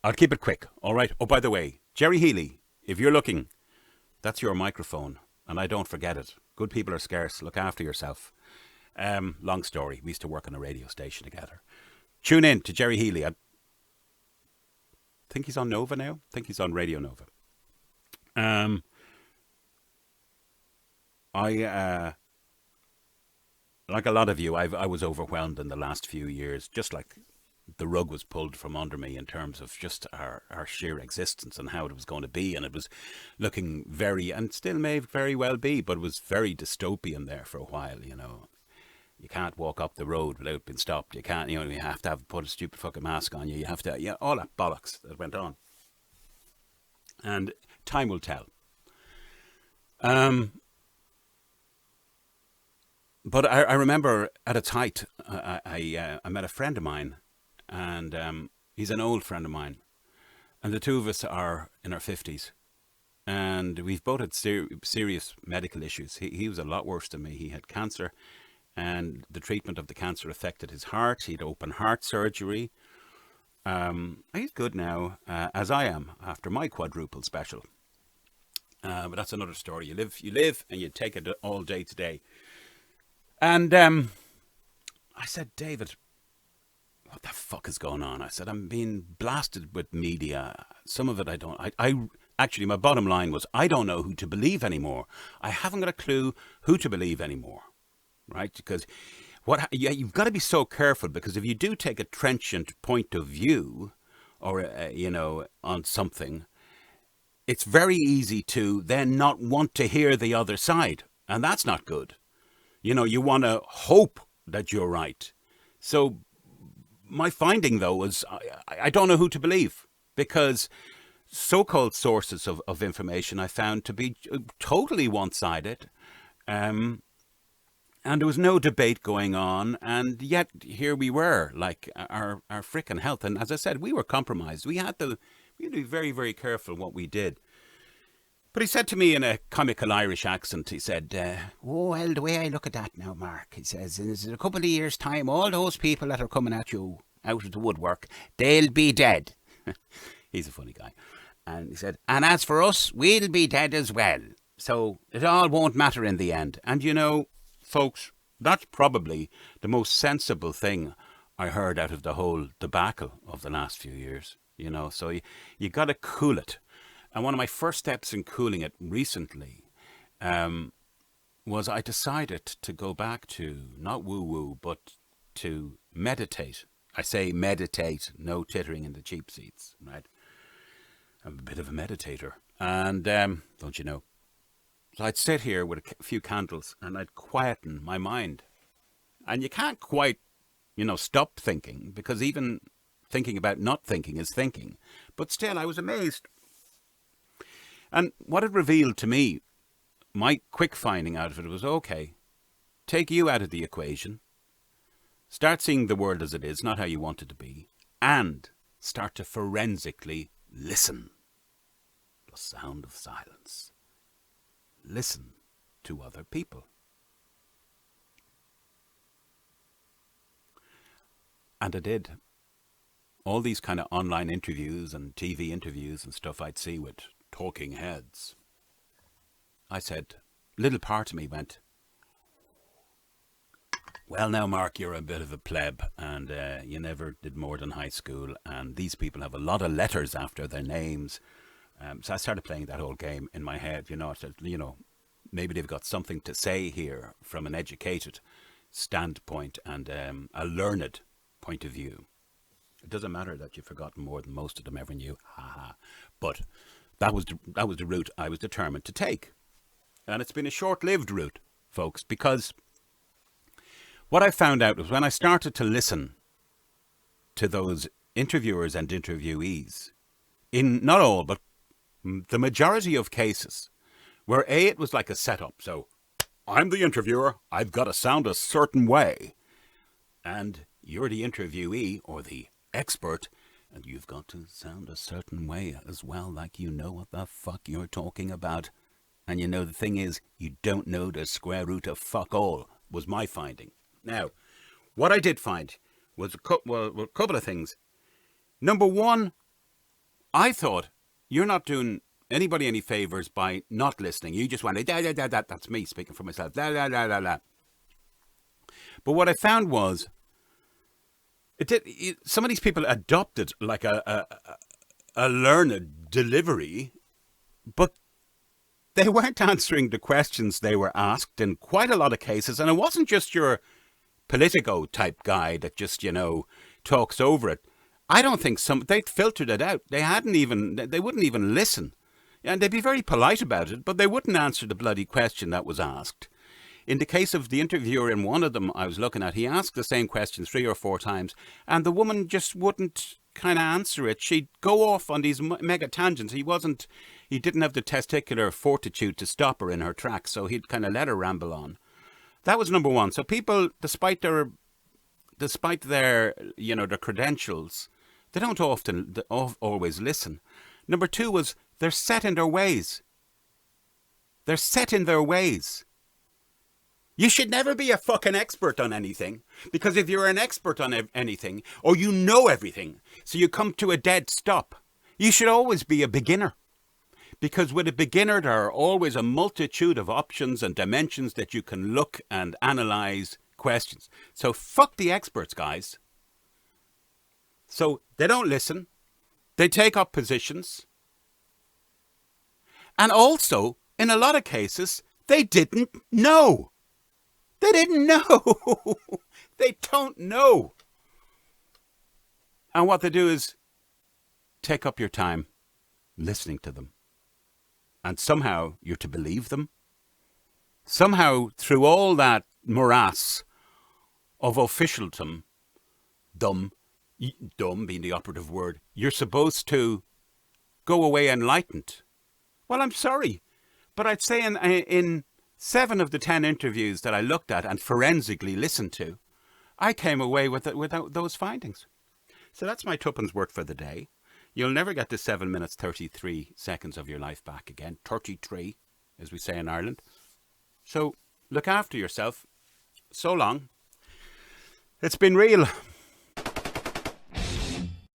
I'll keep it quick, all right? Oh, by the way, Jerry Healy, if you're looking, that's your microphone, and I don't forget it. Good people are scarce. Look after yourself. Long story. We used to work on a radio station together. Tune in to Jerry Healy. I think he's on Nova now. I think he's on Radio Nova. Like a lot of you, I was overwhelmed in the last few years, just like the rug was pulled from under me in terms of just our sheer existence and how it was going to be. And it was looking very, and still may very well be, but it was very dystopian there for a while, you know. You can't walk up the road without being stopped. You can't, you know, you have to put a stupid fucking mask on you. You have to, yeah, all that bollocks that went on. And time will tell. But I remember at its height, I met a friend of mine, and he's an old friend of mine, and the two of us are in our 50s, and we've both had serious medical issues. He was a lot worse than me. He had cancer, and the treatment of the cancer affected his heart. He'd open heart surgery. He's good now, as I am after my quadruple special. But that's another story. You live, and you take it all day to day. And I said, David, what the fuck is going on? I said, I'm being blasted with media. Some of it I don't. I actually, my bottom line was, I don't know who to believe anymore. I haven't got a clue who to believe anymore, right? Because you've got to be so careful, because if you do take a trenchant point of view, or you know, on something, it's very easy to then not want to hear the other side, and that's not good. You know, you want to hope that you're right. So my finding, though, was I don't know who to believe, because so-called sources of information I found to be totally one-sided. And there was no debate going on. And yet here we were, like our frickin' health. And as I said, we were compromised. We had to be very, very careful what we did. But he said to me in a comical Irish accent, he said, oh, well, the way I look at that now, Mark, he says, in a couple of years' time, all those people that are coming at you out of the woodwork, they'll be dead. He's a funny guy. And he said, and as for us, we'll be dead as well. So it all won't matter in the end. And you know, folks, that's probably the most sensible thing I heard out of the whole debacle of the last few years. You know, so you got to cool it. And one of my first steps in cooling it recently was I decided to go back to, not woo-woo, but to meditate. I say meditate, no tittering in the cheap seats, right? I'm a bit of a meditator. And don't you know? So I'd sit here with a few candles and I'd quieten my mind. And you can't quite, you know, stop thinking, because even thinking about not thinking is thinking. But still, I was amazed. And what it revealed to me, my quick finding out of it was, okay, take you out of the equation, start seeing the world as it is, not how you want it to be, and start to forensically listen. The sound of silence. Listen to other people. And I did. All these kind of online interviews and TV interviews and stuff I'd see with talking heads. I said, little part of me went, well now, Mark, you're a bit of a pleb, and you never did more than high school, and these people have a lot of letters after their names. So I started playing that whole game in my head. You know, I said, you know, maybe they've got something to say here from an educated standpoint and a learned point of view. It doesn't matter that you've forgotten more than most of them ever knew. But that was the route I was determined to take. And it's been a short-lived route, folks, because what I found out was when I started to listen to those interviewers and interviewees, in not all, but the majority of cases, where it was like a setup. So, I'm the interviewer, I've got to sound a certain way. And you're the interviewee, or the expert, and you've got to sound a certain way as well, like you know what the fuck you're talking about. And you know, the thing is, you don't know the square root of fuck all, was my finding. Now, what I did find was a couple of things. Number one, I thought, you're not doing anybody any favours by not listening. You just went, da, da, da, da. That's me speaking for myself. Da, da, da, da, da. But what I found was, some of these people adopted like a learned delivery, but they weren't answering the questions they were asked in quite a lot of cases. And it wasn't just your Politico type guy that just, talks over it. I don't think they'd filtered it out. They wouldn't even listen. And they'd be very polite about it, but they wouldn't answer the bloody question that was asked. In the case of the interviewer in one of them I was looking at, he asked the same question 3 or 4 times, and the woman just wouldn't kind of answer it. She'd go off on these mega tangents. He didn't have the testicular fortitude to stop her in her tracks, so he'd kind of let her ramble on. That was number one. So people, despite their their credentials, they don't always listen. Number 2 was they're set in their ways. They're set in their ways. You should never be a fucking expert on anything, because if you're an expert on anything, or you know everything, so you come to a dead stop, you should always be a beginner. Because with a beginner, there are always a multitude of options and dimensions that you can look and analyse questions. So fuck the experts, guys. So they don't listen. They take up positions. And also, in a lot of cases, they didn't know. They didn't know. They don't know. And what they do is take up your time listening to them. And somehow you're to believe them. Somehow, through all that morass of officialdom, dumb being the operative word, you're supposed to go away enlightened. Well, I'm sorry, but I'd say in 7 of the 10 interviews that I looked at and forensically listened to, I came away without those findings. So that's my tuppence worth for the day. You'll never get the 7 minutes 33 seconds of your life back again. 33, as we say in Ireland. So look after yourself. So long. It's been real.